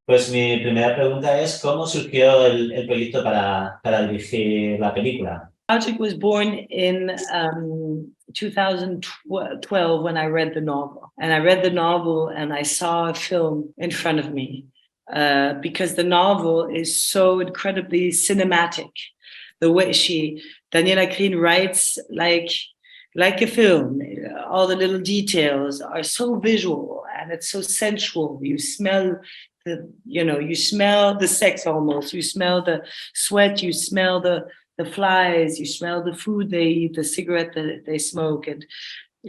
Pues mi primera pregunta es, ¿cómo surgió el proyecto para dirigir la película? Project was born in 2012 when I read the novel. And I read the novel and I saw a film in front of me because the novel is so incredibly cinematic. The way Daniela Krien writes like a film. All the little details are so visual and it's so sensual. You smell you smell the sex almost. You smell the sweat. You smell the flies. You smell the food they eat, the cigarette that they smoke. And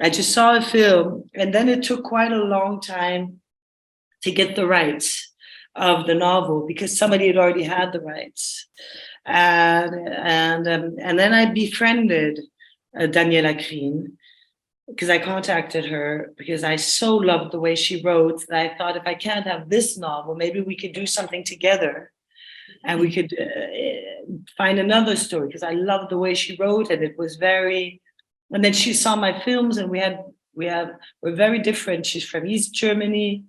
I just saw a film, and then it took quite a long time to get the rights of the novel because somebody had already had the rights. And then I befriended Daniela Krien, because I contacted her because I so loved the way she wrote that I thought, if I can't have this novel, maybe we could do something together and we could find another story, because I loved the way she wrote, and it was very, and then she saw my films, and we're very different. She's from East Germany,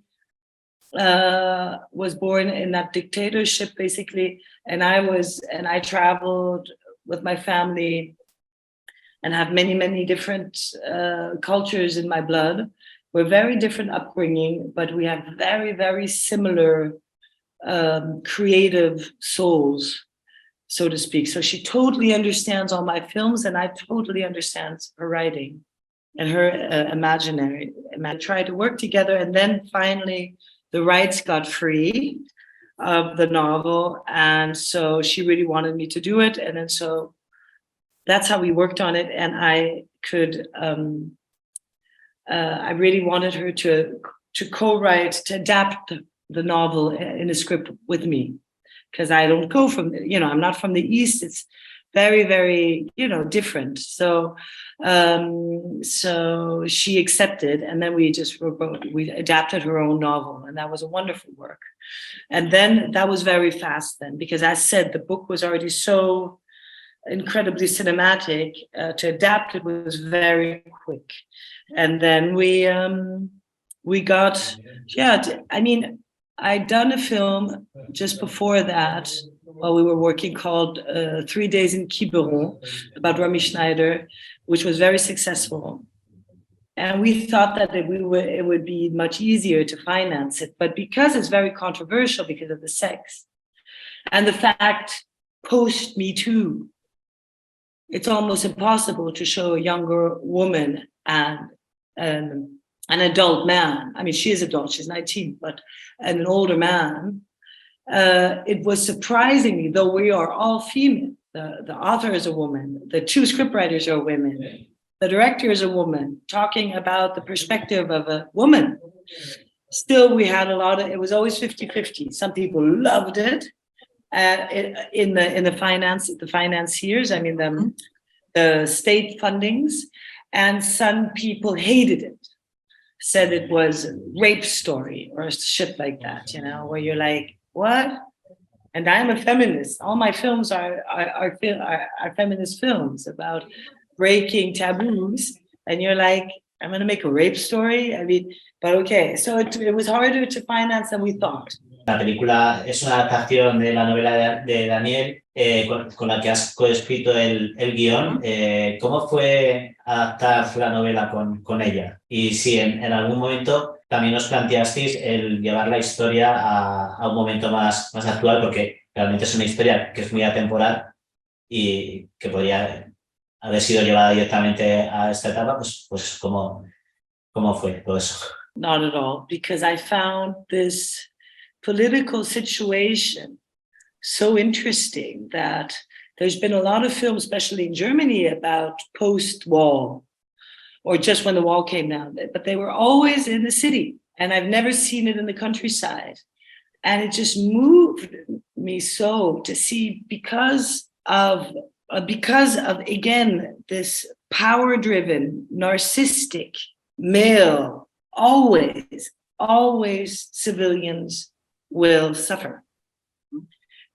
was born in that dictatorship basically, and I traveled with my family and have many different cultures in my blood. We're very different upbringing, but we have very similar creative souls, so to speak. So she totally understands all my films, and I totally understand her writing and her imaginary. And I tried to work together, and then finally the rights got free of the novel, and so she really wanted me to do it, and then so that's how we worked on it. And I really wanted her to co-write, to adapt the novel in a script with me, because I don't go from, I'm not from the East. It's very, different. So she accepted, and then we adapted her own novel, and that was a wonderful work. And then that was very fast then, because as said, the book was already so incredibly cinematic. To adapt it was very quick. And then we got, I'd done a film just before that while we were working called 3 Days in Quiberon about Romy Schneider, which was very successful. And we thought that it would be much easier to finance it. But because it's very controversial because of the sex and the fact post Me Too, it's almost impossible to show a younger woman and an adult man. I mean, she is adult, she's 19, but an older man. It was surprisingly, though we are all female, the author is a woman, the two scriptwriters are women, the director is a woman, talking about the perspective of a woman. Still, we had it was always 50-50. Some people loved it. In the financiers, I mean the state fundings, and some people hated it, said it was a rape story or shit like that, where you're like, what? And I'm a feminist. All my films are feminist films about breaking taboos, and you're like, I'm gonna make a rape story. I mean, but okay, so it was harder to finance than we thought. La película es una adaptación de la novela de Daniel, con la que has coescrito el guión. ¿Cómo fue adaptar la novela con ella? Y si en algún momento también os planteasteis el llevar la historia a un momento más actual, porque realmente es una historia que es muy atemporal y que podría haber sido llevada directamente a esta etapa, pues ¿cómo fue todo eso? Not at all, because I found this political situation so interesting that there's been a lot of films, especially in Germany, about post-wall or just when the wall came down, but they were always in the city, and I've never seen it in the countryside. And it just moved me so to see, because of again, this power-driven, narcissistic male, always civilians will suffer.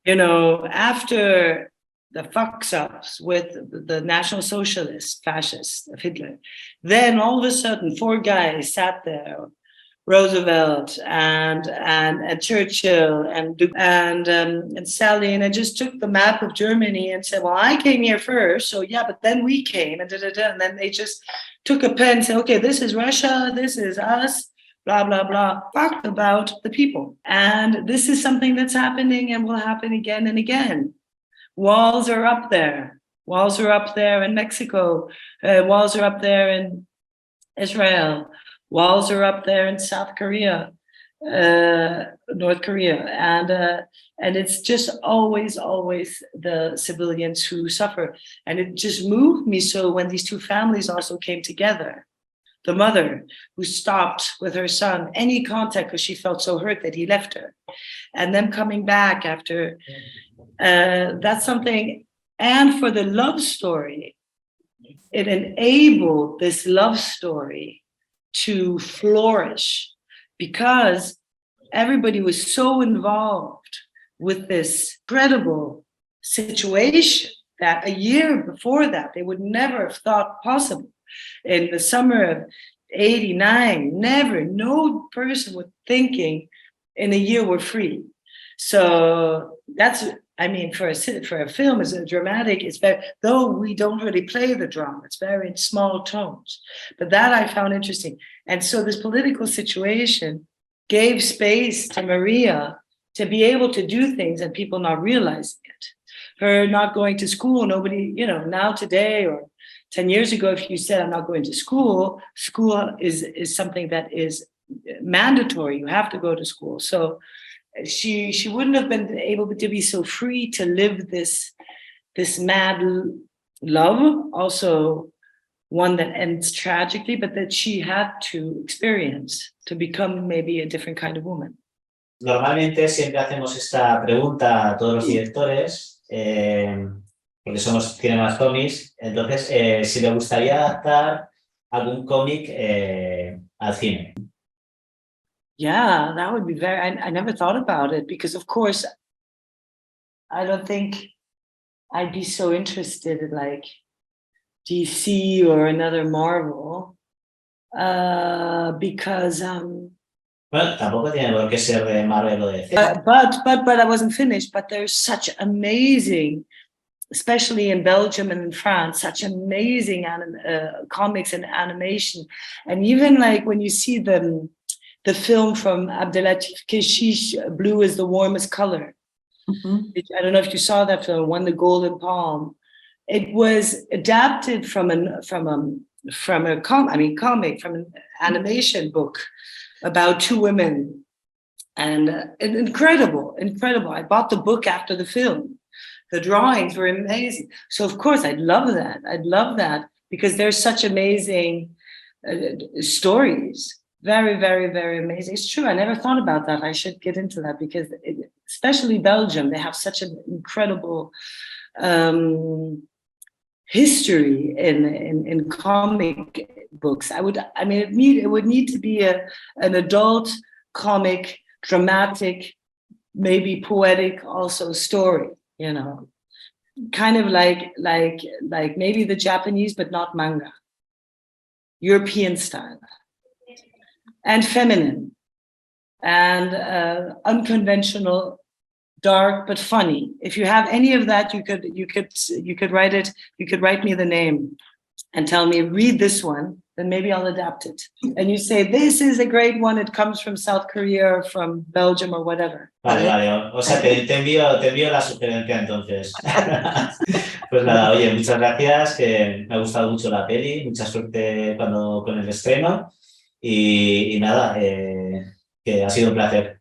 After the fucks-ups with the National Socialist, fascists of Hitler, then all of a sudden 4 guys sat there Roosevelt and Churchill and Sally, and I just took the map of Germany and said, well, I came here first, so yeah, but then we came, and and then they just took a pen and said, okay, this is Russia, this is us, blah, blah, blah, talked about the people. And this is something that's happening and will happen again and again. Walls are up there. Walls are up there in Mexico. Walls are up there in Israel. Walls are up there in South Korea, North Korea. And it's just always the civilians who suffer. And it just moved me so when these two families also came together. The mother who stopped with her son any contact because she felt so hurt that he left her. And them coming back after, that's something. And for the love story, it enabled this love story to flourish because everybody was so involved with this incredible situation that a year before that, they would never have thought possible. In the summer of 89, never, no person was thinking in a year we're free. So that's, I mean, for a film, it's a dramatic, it's very, though we don't really play the drama, it's very in small tones. But that I found interesting. And so this political situation gave space to Maria to be able to do things and people not realizing it. Her not going to school, nobody, you know, now today or 10 years ago, if you said, I'm not going to school, school is something that is mandatory. You have to go to school. So she wouldn't have been able to be so free to live this mad love, also one that ends tragically, but that she had to experience to become maybe a different kind of woman. Normalmente siempre hacemos esta pregunta a todos los directores, porque somos Cinemascomics, entonces si le gustaría adaptar algún cómic al cine. Yeah, that would be very, I never thought about it because of course, I don't think I'd be so interested in like DC or another Marvel because... Well, tampoco tiene por qué ser de Marvel o de DC. But I wasn't finished, but there's such amazing, especially in Belgium and in France, such amazing comics and animation. And even like when you see the film from Abdelatif Kechiche, Blue is the Warmest Color. Mm-hmm. I don't know if you saw that film, won the Golden Palm. It was adapted from an animation book about two women, and incredible. I bought the book after the film. The drawings were amazing. So of course I'd love that because there's such amazing stories. Very, very, very amazing. It's true. I never thought about that. I should get into that because especially Belgium, they have such an incredible history in comic books. It would need to be an adult comic, dramatic, maybe poetic also story, you know, kind of like maybe the Japanese, but not manga, European style. And feminine and unconventional, dark but funny. If you have any of that, you could write it. You could write me the name and tell me, read this one, then maybe I'll adapt it. And you say, this is a great one. It comes from South Korea or from Belgium or whatever. Vale. O sea, te envío la sugerencia entonces. Pues nada, oye, muchas gracias, que me ha gustado mucho la peli. Mucha suerte con el estreno. Y nada, que ha sido un placer.